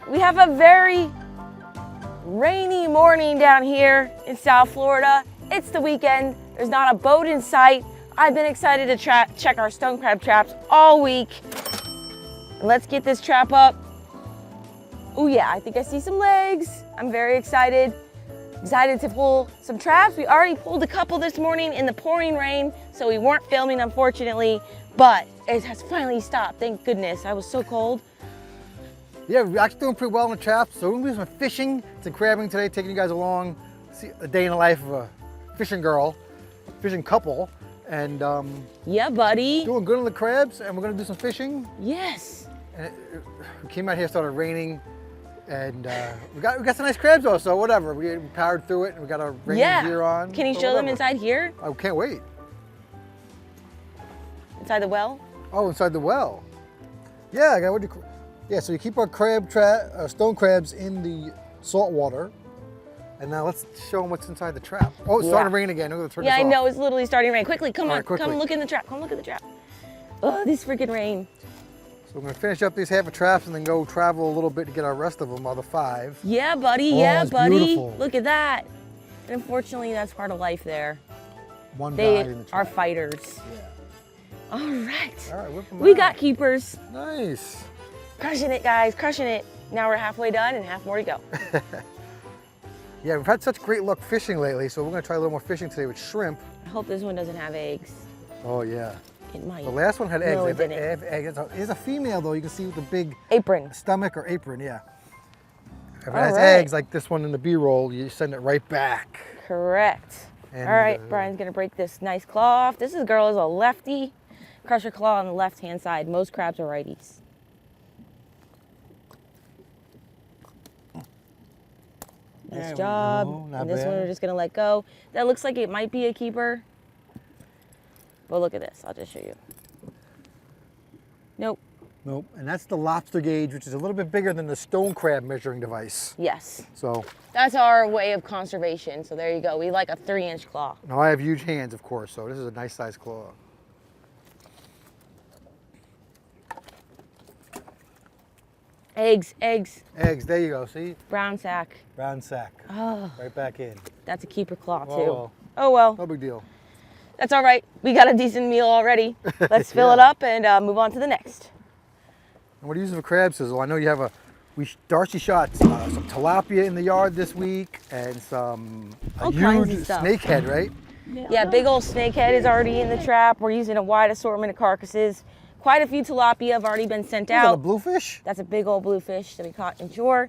We have a very rainy morning down here in South Florida. It's the weekend. There's not a boat in sight. I've been excited to check our stone crab traps all week. Let's get this trap up. Oh yeah, I think I see some legs. I'm very excited. Excited to pull some traps. We already pulled a couple this morning in the pouring rain, so we weren't filming, unfortunately, but it has finally stopped. Thank goodness. I was so cold. Yeah, we're actually doing pretty well on the traps. So we're gonna do some fishing, some crabbing today, taking you guys along, see a day in the life of a fishing girl, fishing couple, and yeah, buddy. doing good on the crabs, and we're gonna do some fishing. Yes. And we came out here, started raining, and we got some nice crabs though, so whatever. We powered through it, and we got our rain gear on. Can you show them inside here? I can't wait. Inside the well? Oh, inside the well. Yeah, yeah. So you keep our stone crabs in the salt water, and now let's show them what's inside the trap. Oh, it's starting to rain again. I'm gonna turn this off. I know, it's literally starting to rain. Quickly, come on, quickly. Come look in the trap. Come look at the trap. Oh, this freaking rain. So we're gonna finish up these half of traps and then go travel a little bit to get our rest of them, other 5. Yeah, buddy. Oh, yeah, it's buddy. beautiful. Look at that. And unfortunately, that's part of life there. One died in the They trap. are fighters. Yeah. All right. All right, whip 'em We out. got keepers. Nice. Crushing it, guys. Crushing it. Now we're halfway done and half more to go. Yeah, we've had such great luck fishing lately, so we're gonna try a little more fishing today with shrimp. I hope this one doesn't have eggs. Oh yeah. It might. The last one had eggs. No, it They didn't. have eggs. It's a female though. You can see with the big Apron. stomach or apron. Yeah. If it All has right. eggs like this one in the B-roll, you send it right back. Correct. And, All right, Brian's gonna break this nice claw off. This girl is a lefty. Crush her claw on the left-hand side. Most crabs are righties. Nice There we job. go, not And this one bad. we're just gonna let go. That looks like it might be a keeper. But look at this, I'll just show you. Nope. Nope. And that's the lobster gauge, which is a little bit bigger than the stone crab measuring device. Yes. So That's our way of conservation. So there you go. We like a 3-inch claw. now I have huge hands, of course, so this is a nice size claw. Eggs, eggs. Eggs, there you go, see? Brown sack. Brown sack. Oh, Right back in. that's a keeper claw too. Oh, well. Oh well. No big deal. That's all right. We got a decent meal already. Let's fill it up and move on to the next. And what are you using for crab sizzle? I know you have Darcy shot some tilapia in the yard this week and a All kinds huge of stuff. snakehead, right? Yeah, big old snakehead is already in the trap. We're using a wide assortment of carcasses. Quite a few tilapia have already been sent Is that a out. bluefish? That's a big old bluefish that we caught inshore.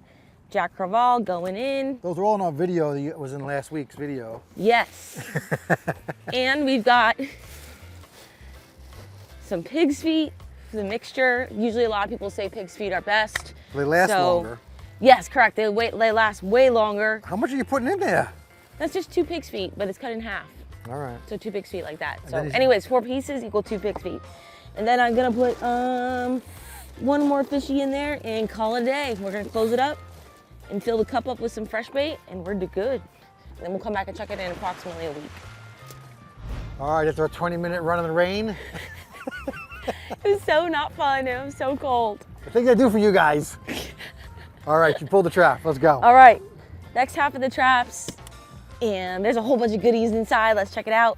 Jack Crevalle going in. Those are all in our video that was in last week's video. Yes. And we've got some pig's feet, the mixture. Usually a lot of people say pig's feet are best. They last longer. Yes, correct. They last way longer. How much are you putting in there? That's just 2 pig's feet, but it's cut in half. All right. So 2 pig's feet like that. So then is- anyways, 4 pieces equal 2 pig's feet. And then I'm gonna put one more fishy in there and call it a day. We're gonna close it up and fill the cup up with some fresh bait and we're good. And then we'll come back and check it in approximately a week. All right, after a 20-minute run in the rain. It was so not fun. It was so cold. I think I do for you guys. All right, you pulled the trap. Let's go. All right, next half of the traps. And there's a whole bunch of goodies inside. Let's check it out.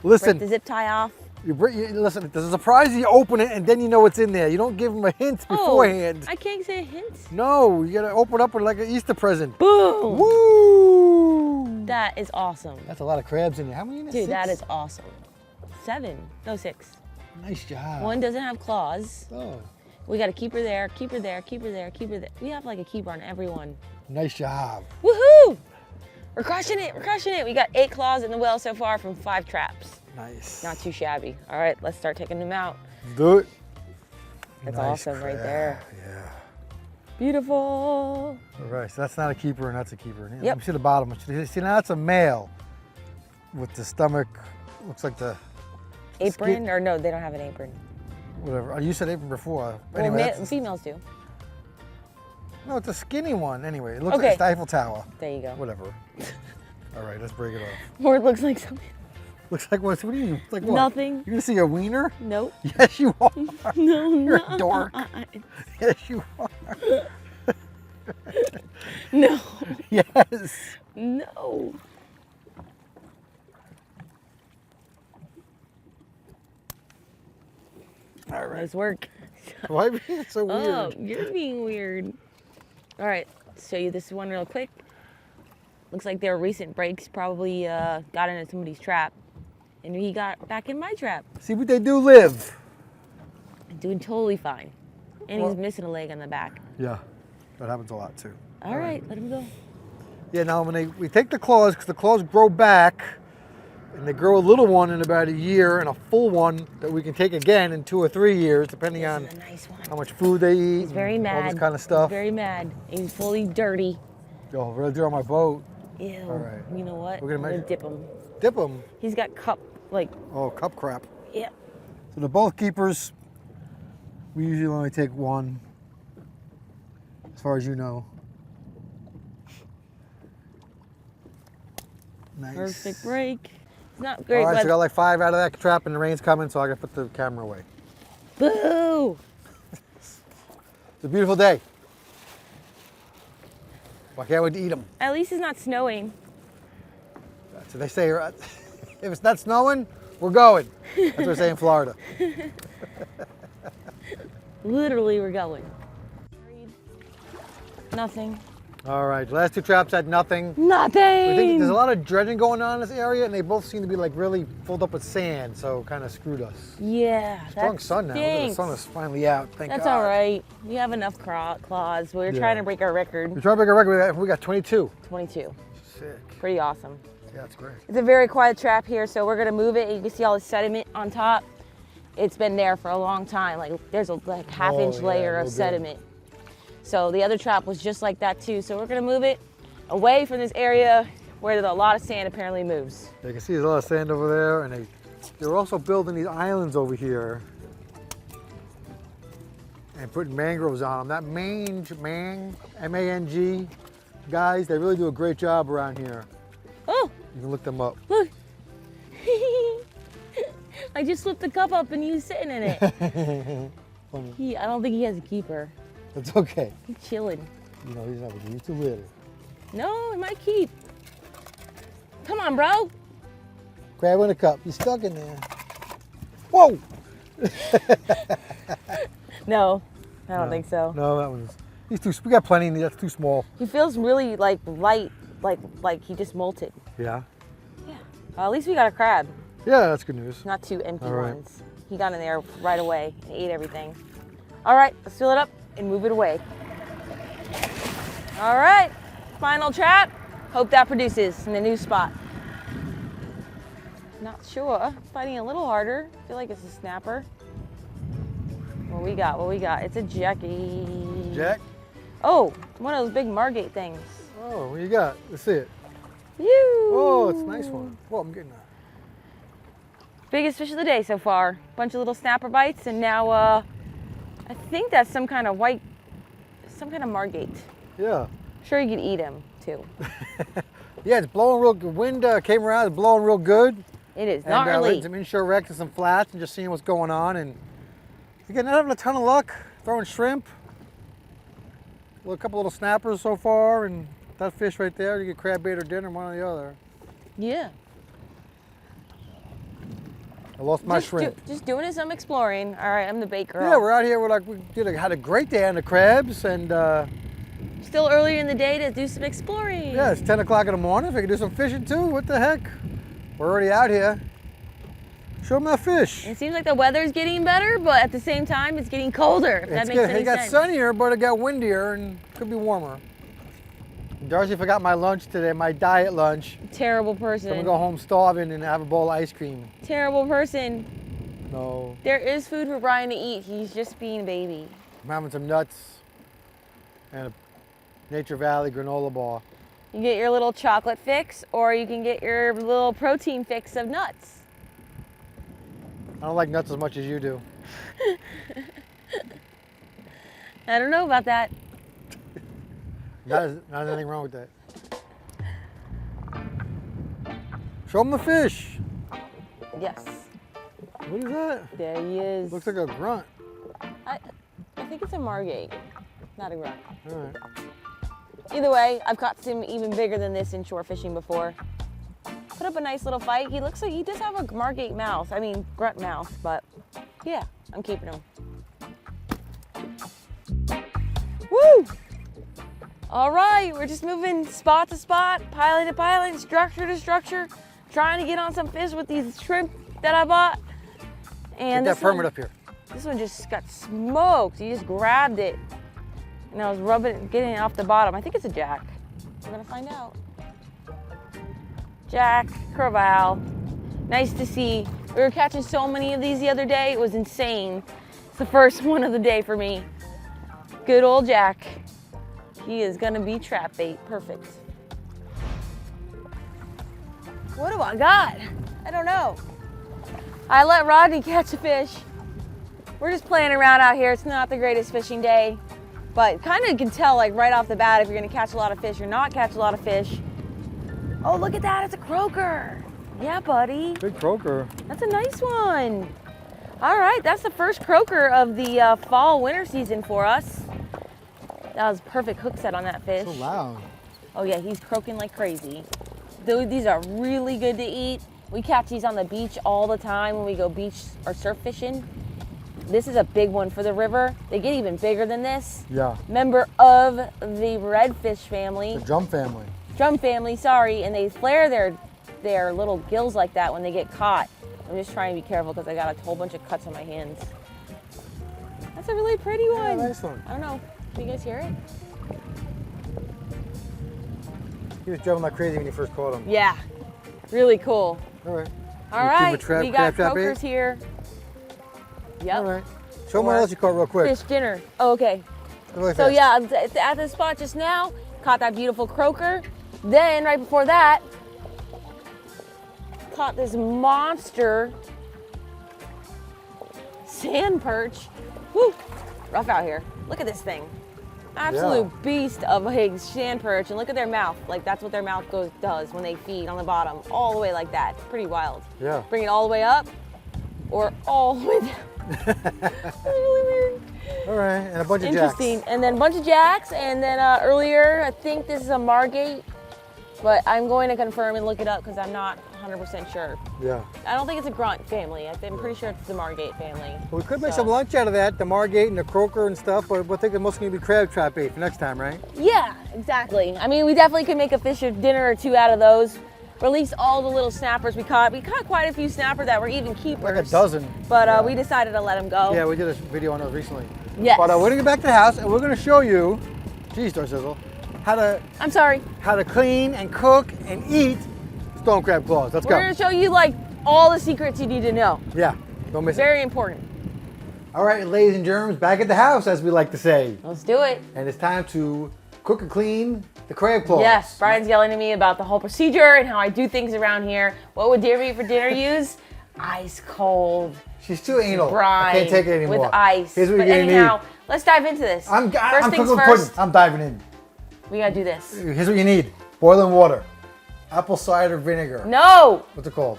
Break the Listen, zip tie off. listen. There's a surprise. You open it and then you know what's in there. You don't give them a hint beforehand. I can't say a hint. No, you gotta open up with like an Easter present. Boom. Woo! That is awesome. That's a lot of crabs in there. How many in there? Dude, 6? that is awesome. 7, no 6. Nice job. One doesn't have claws. Oh, We got a keeper there, keeper there, keeper there, keeper there. We have like a keeper on every one. nice job. Woohoo! We're crushing it, we're crushing it. We got 8 claws in the well so far from 5 traps. Nice. Not too shabby. All right, let's start taking them out. Let's do it. That's Nice awesome right crab, there. Yeah. Beautiful. All right, so that's not a keeper and that's a keeper. Yeah, Yep. Let me see the bottom. See, now that's a male with the stomach. Looks like the Apron, or no, they don't have an apron. whatever. Oh, you said apron before. Well, Anyway, that's females do. no, it's a skinny one. Anyway, it looks Okay. like the Eiffel Tower. There you go. Whatever. All right, let's break it off. Or it looks like something. Looks like what? What do you mean? Like what? Nothing. You're gonna see a wiener? Nope. Yes, you are. No, You're no. a dork. Yes, you are. Yes. No. All right. Nice work. Why are you being so weird? Oh, you're being weird. All right, show you this one real quick. Looks like their recent breaks probably got into somebody's trap. And he got back in my trap. See, but they do live. Doing totally fine. And Well- he's missing a leg on the back. Yeah, that happens a lot too. All right, let him go. Yeah, now when we take the claws, because the claws grow back, and they grow a little one in about a year, and a full one that we can take again in 2 or 3 years, depending on This is a nice one. how much food they eat. He's very and mad. All this kind of stuff. He's very mad. He's fully dirty. Yo, right there on my boat. Ew. All right. You know what? We're gonna I'm measure- dip him. Dip them. He's got cup, like, Oh, cup crap. yeah. So they're both keepers. We usually only take one, as far as you know. Nice. Perfect break. It's not great, All right, so I but got like 5 out of that trap, and the rain's coming, so I gotta put the camera away. boo! It's a beautiful day. I can't wait to eat them. At least it's not snowing. So they say, if it's not snowing, we're going. That's what they say in Florida. Literally, we're going. Nothing. All right, the last 2 traps had nothing. Nothing! I think there's a lot of dredging going on in this area, and they both seem to be like really filled up with sand, so kind of screwed us. Yeah, Strong that sun now. Look at the stinks. sun is finally out. Thank That's God. all right. We have enough claws. We're Yeah. trying to break our record. We're trying to make a record. We got 22. 22. Sick. Pretty awesome. Yeah, that's great. It's a very quiet trap here, so we're gonna move it. And you can see all the sediment on top. It's been there for a long time. Like there's a like half-inch yeah, layer no of good. sediment. So the other trap was just like that too. So we're gonna move it away from this area where a lot of sand apparently moves. You can see there's a lot of sand over there, and they're also building these islands over here and putting mangroves on them. That M-A-N-G, guys, they really do a great job around here. Oh, You can look them up. look. I just slipped the cup up and he's sitting in it. I don't think he has a keeper. It's okay. He's chilling. You know, he's too little. No, it might keep. Come on, bro. Grab in a cup. He's stuck in there. Whoa! No, I don't think so. No, that one's. We got plenty in there. That's too small. He feels really like light, like he just molted. Yeah. Yeah. Well, at least we got a crab, Yeah, that's good news. not 2 empty All right. ones. He got in there right away and ate everything. All right, let's fill it up and move it away. All right, final trap. Hope that produces in the new spot. Not sure. Fighting a little harder. I feel like it's a snapper. What we got? What we got? It's a Jackie. Jack? Oh, one of those big Margate things. Oh, what you got? Let's see it. You. Oh, it's a nice one. Whoa, I'm getting that. Biggest fish of the day so far. Bunch of little snapper bites, and now I think that's some kind of Margate. Yeah. Sure, you could eat him too. Yeah, it's blowing real good. Wind came around, it's blowing real good. It is And gnarly. letting some inshore wrecks and some flats and just seeing what's going on. And again, not having a ton of luck throwing shrimp. Well, a couple little snappers so far, and that fish right there, you get crab bait or dinner, one or the other. Yeah. I lost my just shrimp. just doing some exploring. All right, I'm the bait girl. Yeah, we're out here. Had a great day on the crabs, and Still earlier in the day to do some exploring. yeah, it's 10 o'clock in the morning. If we can do some fishing too, what the heck? We're already out here. Show them that fish. It seems like the weather's getting better, but at the same time, it's getting colder. If that makes any It got sense. sunnier, but it got windier and could be warmer. Darcy forgot my lunch today, my diet lunch. Terrible I'm person. gonna go home starving and have a bowl of ice cream. Terrible person. No, There is food for Brian to eat. He's just being a baby. I'm having some nuts and a Nature Valley granola bar. You get your little chocolate fix, or you can get your little protein fix of nuts. I don't like nuts as much as you do. I don't know about that. Not anything wrong with that. Show them the fish. Yes, What is that? there he is. Looks like a grunt. I think it's a Margate, not a grunt. All right. Either way, I've caught some even bigger than this in shore fishing before. Put up a nice little fight. He looks like he does have a margate mouth. I mean, grunt mouth, but yeah, I'm keeping him. Woo! All right, we're just moving spot to spot, pilot to pilot, structure to structure, trying to get on some fish with these shrimp that I bought. And Get that permit up here. This one just got smoked. He just grabbed it. And I was getting it off the bottom. I think it's a jack. We're gonna find out. Jack, Creval. Nice to see. We were catching so many of these the other day. It was insane. It's the first one of the day for me. Good old Jack. He is gonna be trap bait. Perfect. What do I got? I don't know. I let Rodney catch a fish. We're just playing around out here. It's not the greatest fishing day, but kind of can tell like right off the bat if you're gonna catch a lot of fish or not catch a lot of fish. Oh, look at that, it's a croaker. Yeah, buddy. Big croaker. That's a nice one. All right, that's the first croaker of the fall winter season for us. That was a perfect hook set on that fish. So loud. Oh yeah, he's croaking like crazy. These are really good to eat. We catch these on the beach all the time when we go beach or surf fishing. This is a big one for the river. They get even bigger than this. Yeah. Member of the redfish family. The drum family. Drum family, sorry, and they flare their little gills like that when they get caught. I'm just trying to be careful because I got a whole bunch of cuts on my hands. That's a really pretty one. Yeah, nice one. I don't know. Can you guys hear it? He was jumping like crazy when you first caught him. Yeah, really cool. All right. All right, we got croakers here. Yep. All right. Show them what else you caught real quick. Fish dinner. Oh, okay. Really So fast. yeah, at the spot just now, caught that beautiful croaker. Then right before that, caught this monster sand perch. Woo, rough out here. Look at this thing. Absolute beast of a sand perch, and look at their mouth. Like that's what their mouth does when they feed on the bottom, all the way like that. It's pretty wild. Yeah. Bring it all the way up, or all the way down. That's really weird. All right, and a bunch of Interesting. jacks. And then a bunch of jacks, and then earlier, I think this is a margate, but I'm going to confirm and look it up because I'm not 100% sure. Yeah. I don't think it's a grunt family. I'm pretty sure it's the margate family. Well, we could make some lunch out of that, the margate and the croaker and stuff, but we're thinking mostly gonna be crab trap bait for next time, right? Yeah, exactly. I mean, we definitely could make a fish of dinner or two out of those. Release all the little snappers we caught. We caught quite a few snappers that were even keepers. Like a dozen. But we decided to let them go. Yeah, we did a video on those recently. Yes. But we're gonna get back to the house and we're gonna show you, geez, Sizzle, how to clean and cook and eat stone crab claws. Let's go. We're gonna show you like all the secrets you need to know. Yeah, don't miss it. Very important. All right, ladies and germs, back at the house, as we like to say. Let's do it. And it's time to cook and clean the crab claws. Yes, Brian's yelling at me about the whole procedure and how I do things around here. What would Dear Me for dinner use? Ice cold. She's too anal. Brine I can't take it anymore. with ice. Here's what But you're gonna anyhow, need. let's dive into this. I'm things cooking first. pudding. I'm diving in. We gotta do this. Here's what you need. Boiling water. Apple cider vinegar. No! What's it called?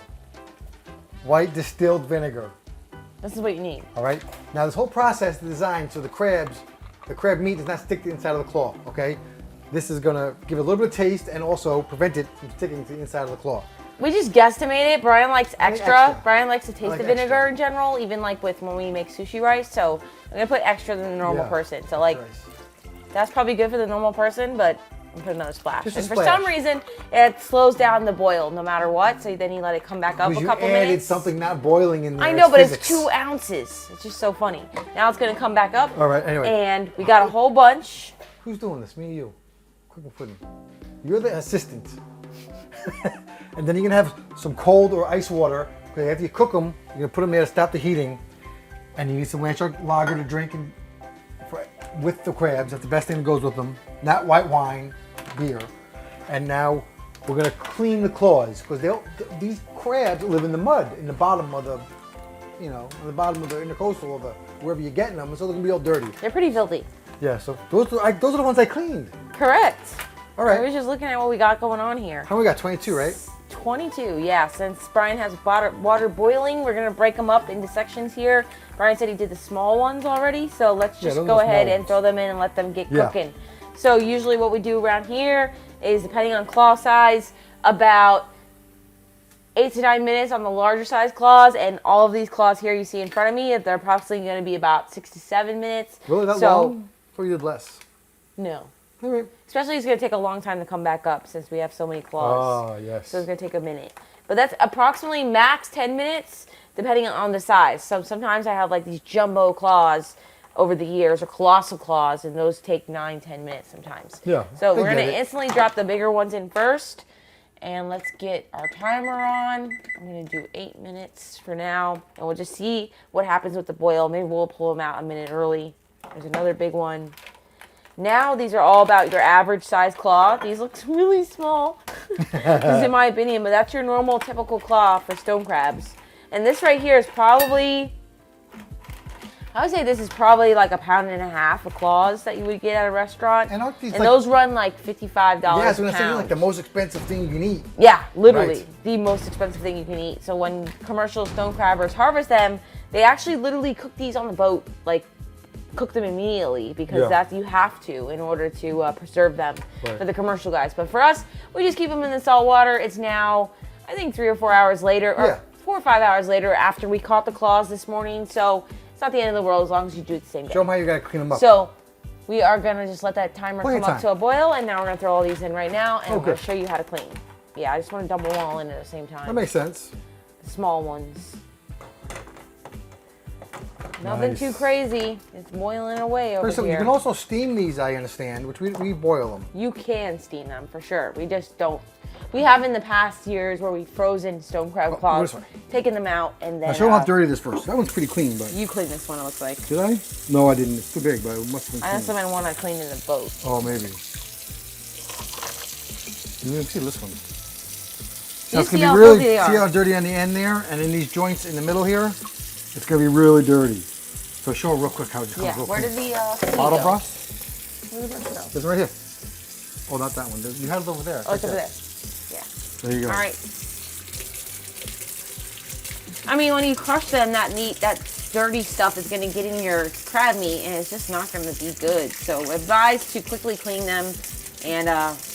White distilled vinegar. This is what you need. All right. Now this whole process is designed so the crab meat does not stick to the inside of the claw. Okay. This is gonna give it a little bit of taste and also prevent it from sticking to the inside of the claw. We just guesstimated. Brian likes extra. extra. Brian likes to taste like the vinegar extra. in general, even like with when we make sushi rice. So I'm gonna put extra than the normal Yeah. person. So like Nice. that's probably good for the normal person, but I'm putting another splash. Just a And for splash. some reason, it slows down the boil no matter what. So then you let it come back up Because a you couple added minutes. something not boiling in there. I know, but physics. it's 2 ounces. It's just so funny. Now it's gonna come back up. All right. Anyway. And we got a whole bunch. Who's doing this? Me or you? Cooking pudding. You're the assistant. And then you're gonna have some cold or ice water. Okay, after you cook them, you're gonna put them there to stop the heating. And you need some Landshark lager to drink with the crabs. That's the best thing that goes with them. Not white wine, beer. And now we're gonna clean the claws because these crabs live in the mud, in the bottom of the, in the bottom of the intercoastal or wherever you're getting them, so they're gonna be all dirty. They're pretty filthy. Yeah, so those are the ones I cleaned. Correct. All I right. was just looking at what we got going on here. How many we got? 22, right? 22, yeah. Since Brian has water boiling, we're gonna break them up into sections here. Brian said he did the small ones already, so let's just those are go the ahead small and throw them in and let them get Yeah. cooking. So usually what we do around here is, depending on claw size, about 8 to 9 minutes on the larger size claws, and all of these claws here you see in front of me, they're approximately going to be about 6 to 7 minutes. Really that long? Or you did less? No. All right. Especially it's going to take a long time to come back up since we have so many claws. Oh, yes. So it's going to take a minute. But that's approximately max 10 minutes, depending on the size. So sometimes I have like these jumbo claws over the years, or colossal claws, and those take 9-10 minutes sometimes. Yeah. So we're going to instantly drop the bigger ones in first. And let's get our timer on. I'm going to do 8 minutes for now. And we'll just see what happens with the boil. Maybe we'll pull them out a minute early. There's another big one. Now these are all about your average size claw. These look really small, this is in my opinion, but that's your normal typical claw for stone crabs. And this right here is probably, I would say this is probably like 1.5 pounds of claws that you would get at a restaurant. And like, those run like $55 yeah, so a pound. like the most expensive thing you can eat. Yeah, literally right. The most expensive thing you can eat. So when commercial stone crabbers harvest them, they actually literally cook these on the boat, like cook them immediately, because that's, you have to in order to preserve them for the commercial guys. But for us, we just keep them in the salt water. It's now, I think, 3 or 4 hours later, or 4 or 5 hours later after we caught the claws this morning. So it's not the end of the world as long as you do it the same day. Show them how you gotta clean them up. So we are gonna just let that timer come up to a boil, and now we're gonna throw all these in right now, and I'm gonna show you how to clean. Yeah, I just want to dump them all in at the same time. That makes sense. The small ones. Nothing too crazy. It's boiling away over here. You can also steam these, I understand, which we boil them. You can steam them for sure. We just don't. We have in the past years where we've frozen stone crab claws, taken them out, and then. Now show them how dirty this first. That one's pretty clean, but. You cleaned this one, it looks like. Did I? No, I didn't. It's too big, but it must have been clean. I also might want to clean in the boat. Oh, maybe. You can see this one. Now, it's gonna be really. See how dirty on the end there, and in these joints in the middle here, it's gonna be really dirty. So show real quick how it just comes real where quick. did the bottle brush? Where did the brush go? It's right here. Oh, not that one. You had it over there. Oh, it's over there. Yeah. There you go. All right. I mean, when you crush them, that dirty stuff is going to get in your crab meat, and it's just not going to be good. So advise to quickly clean them, and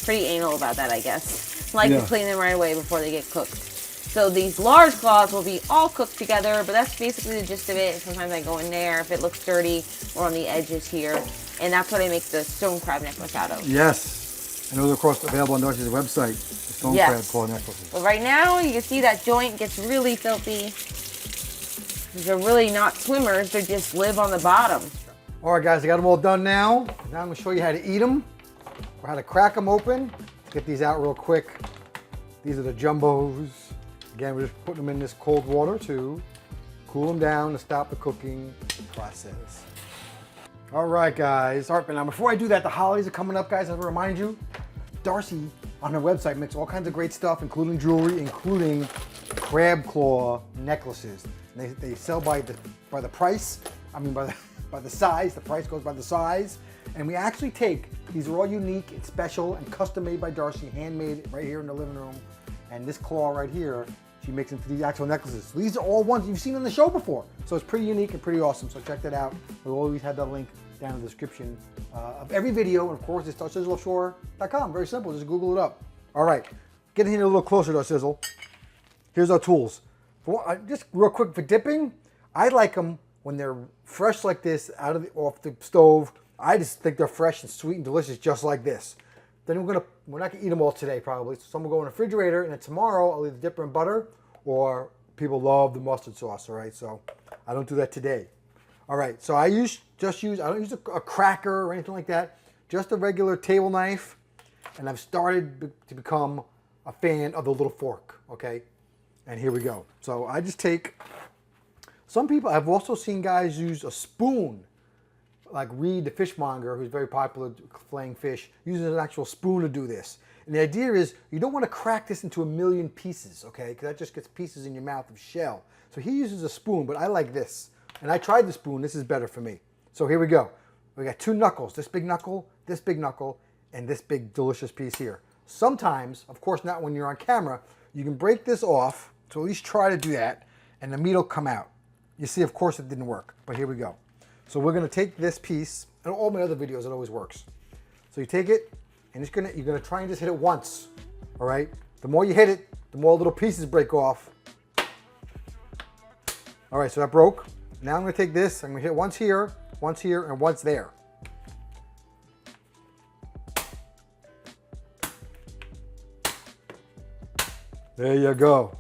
pretty anal about that, I guess. Like to clean them right away before they get cooked. So these large claws will be all cooked together, but that's basically the gist of it. Sometimes I go in there if it looks dirty, or on the edges here, and that's what I make the stone crab necklace out of. Yes. And those are, of course, available on Darcy's website, the stone crab claw necklaces. But right now, you can see that joint gets really filthy. These are really not swimmers, they just live on the bottom. All right, guys, I got them all done now. Now I'm gonna show you how to eat them, or how to crack them open. Let's get these out real quick. These are the jumbos. Again, we're just putting them in this cold water to cool them down to stop the cooking process. All right, guys. All right, but now before I do that, the holidays are coming up, guys. I have to remind you, Darcy on her website makes all kinds of great stuff, including jewelry, including crab claw necklaces. And they sell by the price. I mean, by the size. The price goes by the size. And we actually take, these are all unique and special and custom made by Darcy, handmade right here in the living room. And this claw right here, she makes into these actual necklaces. So these are all ones you've seen on the show before. So it's pretty unique and pretty awesome. So check that out. We'll always have that link down in the description of every video. And of course, it's sizzleoffshore.com. Very simple. Just Google it up. All right. Getting here a little closer to our sizzle. Here's our tools. Just real quick for dipping, I like them when they're fresh like this, off the stove. I just think they're fresh and sweet and delicious, just like this. Then we're not gonna eat them all today probably. So some will go in the refrigerator, and then tomorrow I'll either dip them in butter, or people love the mustard sauce. All right, so I don't do that today. All right, so I don't use a cracker or anything like that. Just a regular table knife, and I've started to become a fan of the little fork. Okay, and here we go. So I just take. Some people, I've also seen guys use a spoon. Like Reed, the fishmonger, who's very popular filleting fish, uses an actual spoon to do this. And the idea is you don't want to crack this into a million pieces, okay? Because that just gets pieces in your mouth of shell. So he uses a spoon, but I like this. And I tried the spoon. This is better for me. So here we go. We got 2 knuckles, this big knuckle, and this big delicious piece here. Sometimes, of course not when you're on camera, you can break this off. So at least try to do that, and the meat will come out. You see, of course it didn't work, but here we go. So we're going to take this piece, and all my other videos, it always works. So you take it, and you're gonna try and just hit it once. All right. The more you hit it, the more little pieces break off. All right, so that broke. Now I'm gonna take this. I'm gonna hit once here, and once there. There you go.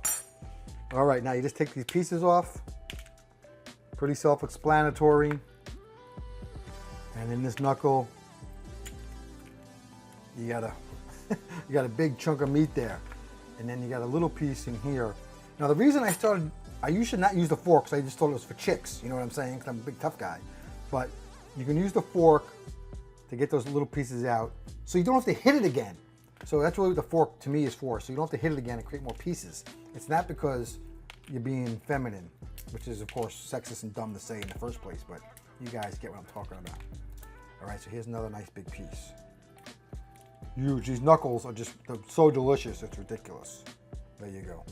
All right, now you just take these pieces off. Pretty self-explanatory. And in this knuckle, you got a big chunk of meat there. And then you got a little piece in here. Now the reason I usually should not use the fork because I just thought it was for chicks. You know what I'm saying? Because I'm a big tough guy. But you can use the fork to get those little pieces out. So you don't have to hit it again. So that's what the fork to me is for. So you don't have to hit it again and create more pieces. It's not because you're being feminine, which is of course sexist and dumb to say in the first place, but you guys get what I'm talking about. All right, so here's another nice big piece. Huge. These knuckles are they're so delicious, it's ridiculous. There you go.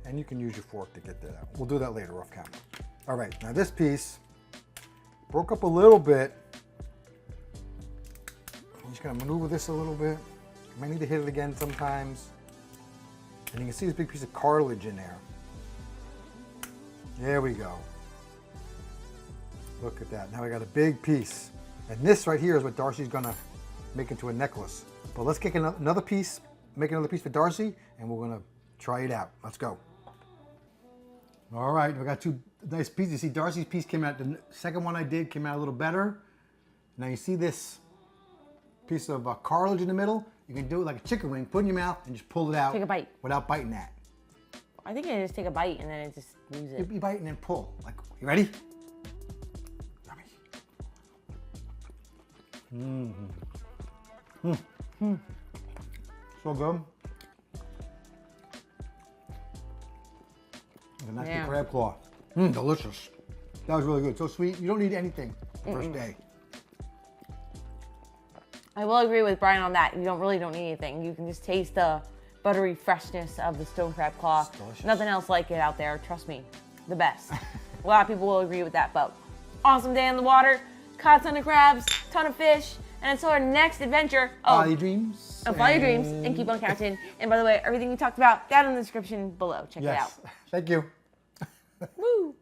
And you can use your fork to get that out. We'll do that later off camera. All right, now this piece broke up a little bit. I'm just gonna maneuver this a little bit. I might need to hit it again sometimes. And you can see this big piece of cartilage in there. There we go. Look at that. Now we got a big piece. And this right here is what Darcy's gonna make into a necklace. But let's get another piece, make another piece for Darcy, and we're gonna try it out. Let's go. All right, we got two nice pieces. You see Darcy's piece came out, the second one I did came out a little better. Now you see this piece of cartilage in the middle? You can do it like a chicken wing, put it in your mouth and just pull it out. Take a bite. Without biting that. I think I just take a bite and then I just lose it. You bite and then pull. Like, you ready? So good. A nice big crab claw. Delicious. That was really good. So sweet. You don't need anything the first day. I will agree with Brian on that. You really don't need anything. You can just taste the buttery freshness of the stone crab claw. Nothing else like it out there. Trust me, the best. A lot of people will agree with that, but awesome day in the water. Caught a ton of crabs, ton of fish, and until our next adventure. Follow your dreams. Follow your dreams and keep on counting. And by the way, everything we talked about down in the description below. Check it out. Thank you. Woo!